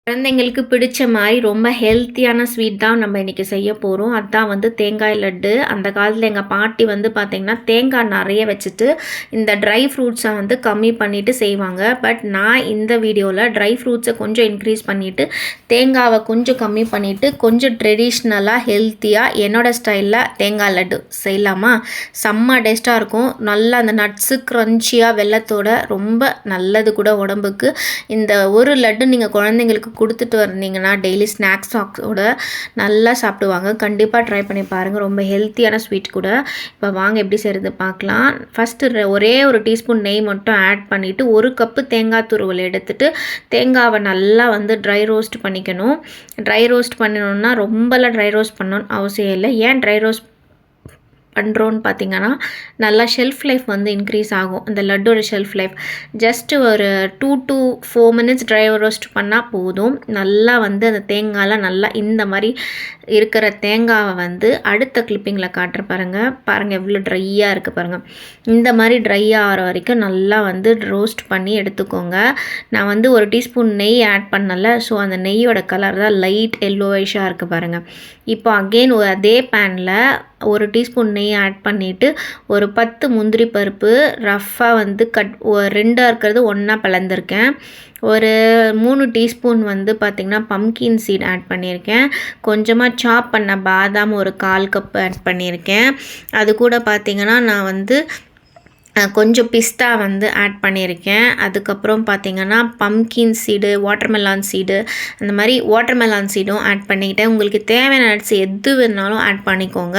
குழந்தைங்களுக்கு பிடிச்ச மாதிரி ரொம்ப ஹெல்த்தியான ஸ்வீட் தான் நம்ம இன்றைக்கி செய்ய போகிறோம். அதுதான் வந்து தேங்காய் லட்டு. அந்த காலத்தில் எங்கள் பாட்டி வந்து பார்த்திங்கன்னா தேங்காய் நிறைய வச்சுட்டு இந்த ட்ரை ஃப்ரூட்ஸை வந்து கம்மி பண்ணிவிட்டு செய்வாங்க. பட் நான் இந்த வீடியோவில் ட்ரை ஃப்ரூட்ஸை கொஞ்சம் இன்க்ரீஸ் பண்ணிவிட்டு தேங்காவை கொஞ்சம் கம்மி பண்ணிவிட்டு கொஞ்சம் ட்ரெடிஷ்னலாக ஹெல்த்தியாக என்னோடய ஸ்டைலில் தேங்காய் லட்டு செய்யலாமா? செம்ம டேஸ்ட்டாக இருக்கும். நல்லா அந்த நட்ஸு க்ரன்ச்சியாக வெல்லத்தோட ரொம்ப நல்லது கூட உடம்புக்கு. இந்த ஒரு லட்டு நீங்கள் குழந்தைங்களுக்கு கொடுத்துட்டு வந்தீங்கன்னா டெய்லி ஸ்நாக்ஸ் பாக்ஸோட நல்லா சாப்பிடுவாங்க. கண்டிப்பாக ட்ரை பண்ணி பாருங்கள். ரொம்ப ஹெல்த்தியான ஸ்வீட் கூட. இப்போ வாங்க எப்படி செய்கிறது பார்க்கலாம். ஃபஸ்ட்டு ஒரே ஒரு டீஸ்பூன் நெய் மட்டும் ஆட் பண்ணிவிட்டு ஒரு கப்பு தேங்காய் துருவல் எடுத்துகிட்டு தேங்காவை நல்லா வந்து ட்ரை ரோஸ்ட் பண்ணிக்கணும். ட்ரை ரோஸ்ட் பண்ணணுன்னா ரொம்பலாம் ட்ரை ரோஸ்ட் பண்ணணும்னு அவசியம் இல்லை. ஏன் ட்ரை ரோஸ்ட் பண்ணுறோன்னு பார்த்தீங்கன்னா நல்லா ஷெல்ஃப் லைஃப் வந்து இன்க்ரீஸ் ஆகும். அந்த லட்டோட ஷெல்ஃப் லைஃப் ஜஸ்ட்டு ஒரு 2 to 4 minutes ட்ரை ரோஸ்ட் பண்ணால் போதும். நல்லா வந்து அந்த தேங்காயெலாம் நல்லா இந்த மாதிரி இருக்கிற தேங்காவை வந்து அடுத்த கிளிப்பிங்கில் காட்டுற பாருங்கள் எவ்வளோ ட்ரையாக இருக்குது பாருங்கள். இந்த மாதிரி ட்ரை ஆகிற வரைக்கும் நல்லா வந்து ரோஸ்ட் பண்ணி எடுத்துக்கோங்க. நான் வந்து ஒரு டீஸ்பூன் நெய் ஆட் பண்ணலை. ஸோ அந்த நெய்யோட கலர் தான் லைட் எல்லோயிஷாக இருக்குது பாருங்கள். இப்போ அகெயின் அதே பேனில் ஒரு டீஸ்பூன் நெய் ஆட் பண்ணிவிட்டு ஒரு 10 முந்திரி பருப்பு ரஃப்பாக வந்து ரெண்டாக இருக்கிறது ஒன்றா பிளந்திருக்கேன். ஒரு 3 டீஸ்பூன் வந்து பார்த்திங்கன்னா பம்கின் சீட் ஆட் பண்ணியிருக்கேன். கொஞ்சமாக சாப் பண்ண பாதாம் ஒரு 1/4 கப் ஆட் பண்ணியிருக்கேன். அது கூட பார்த்திங்கன்னா நான் வந்து கொஞ்சம் பிஸ்தா வந்து ஆட் பண்ணியிருக்கேன். அதுக்கப்புறம் பார்த்திங்கன்னா பம்கின் சீடு, வாட்டர்மெலான் சீடு, அந்த மாதிரி வாட்டர்மெலான் சீடும் ஆட் பண்ணிக்கிட்டேன். உங்களுக்கு தேவையான நட்ஸ் எது வேணாலும் ஆட் பண்ணிக்கோங்க.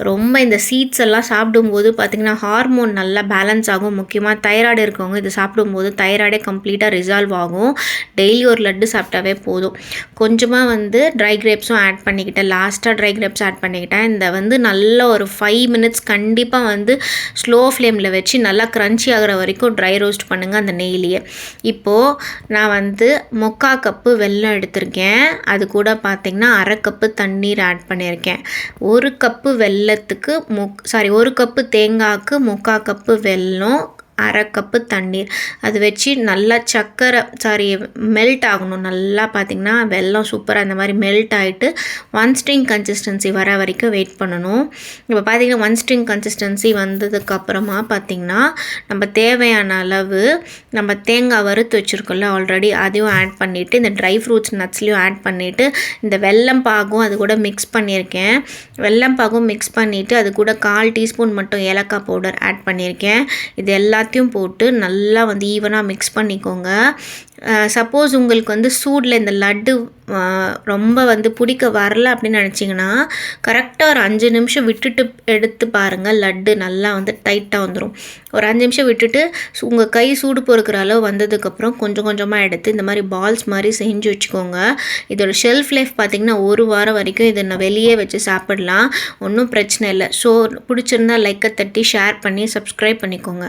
ரொம்ப இந்த சீட்ஸ் எல்லாம் சாப்பிடும்போது பார்த்திங்கன்னா ஹார்மோன் நல்லா பேலன்ஸ் ஆகும். முக்கியமாக தைராய்டு இருக்கவங்க இது சாப்பிடும்போது தைராய்டே கம்ப்ளீட்டாக ரிசால்வ் ஆகும். டெய்லி ஒரு லட்டு சாப்பிட்டாவே போதும். கொஞ்சமாக வந்து ட்ரை கிரேப்ஸும் ஆட் பண்ணிக்கிட்டேன். லாஸ்ட்டாக ட்ரை கிரேப்ஸ் ஆட் பண்ணிக்கிட்டேன். இந்த வந்து நல்ல ஒரு 5 minutes கண்டிப்பாக வந்து ஸ்லோ ஃப்ளேமில் வச்சு நல்லா க்ரன்ச்சி ஆகிற வரைக்கும் ட்ரை ரோஸ்ட் பண்ணுங்கள் அந்த நெய்லியே. இப்போது நான் வந்து 3/4 கப்பு வெல்லம் எடுத்திருக்கேன். அது கூட பார்த்திங்கன்னா 1/2 கப்பு தண்ணீர் ஆட் பண்ணியிருக்கேன். 1 கப்பு வெல்லத்துக்கு 1 கப்பு தேங்காய்க்கு 3/4 கப்பு வெல்லம், 1/2 கப்பு தண்ணீர். அது வச்சு நல்லா மெல்ட் ஆகணும். நல்லா பார்த்திங்கன்னா வெல்லம் சூப்பராக இந்த மாதிரி மெல்ட் ஆகிட்டு 1 ஸ்ட்ரிங் கன்சிஸ்டன்சி வர வரைக்கும் வெயிட் பண்ணணும். இப்போ பார்த்திங்கன்னா 1 ஸ்ட்ரிங் கன்சிஸ்டன்சி வந்ததுக்கப்புறமா பார்த்திங்கன்னா நம்ம தேவையான அளவு நம்ம தேங்காய் வறுத்து வச்சுருக்கோம்ல ஆல்ரெடி, அதையும் ஆட் பண்ணிவிட்டு இந்த ட்ரை ஃப்ரூட்ஸ் நட்ஸ்லையும் ஆட் பண்ணிவிட்டு இந்த வெல்லம் பாகும் அது கூட மிக்ஸ் பண்ணியிருக்கேன். வெல்லம் பாகும் மிக்ஸ் பண்ணிவிட்டு அது கூட 1/4 டீஸ்பூன் மட்டும் ஏலக்காய் பவுடர் ஆட் பண்ணியிருக்கேன். இது எல்லாத்தையும் போட்டு நல்லா வந்து ஈவனாக மிக்ஸ் பண்ணிக்கோங்க. சப்போஸ் உங்களுக்கு வந்து சூடில் இந்த லட்டு ரொம்ப வந்து பிடிக்க வரல அப்படின்னு நினச்சிங்கன்னா கரெக்டாக ஒரு 5 நிமிஷம் விட்டுட்டு எடுத்து பாருங்கள். லட்டு நல்லா வந்து டைட்டாக வந்துடும். ஒரு 5 நிமிஷம் விட்டுட்டு உங்கள் கை சூடு பொறுக்கிற அளவு வந்ததுக்கப்புறம் கொஞ்சம் கொஞ்சமாக எடுத்து இந்த மாதிரி பால்ஸ் மாதிரி செஞ்சு வச்சுக்கோங்க. இதோட ஷெல்ஃப் லைஃப் பார்த்திங்கன்னா 1 வாரம் வரைக்கும் இதை நான் வெளியே வச்சு சாப்பிடலாம். ஒன்றும் பிரச்சனை இல்லை. ஸோ பிடிச்சிருந்தா லைக்கை தட்டி ஷேர் பண்ணி சப்ஸ்கிரைப் பண்ணிக்கோங்க.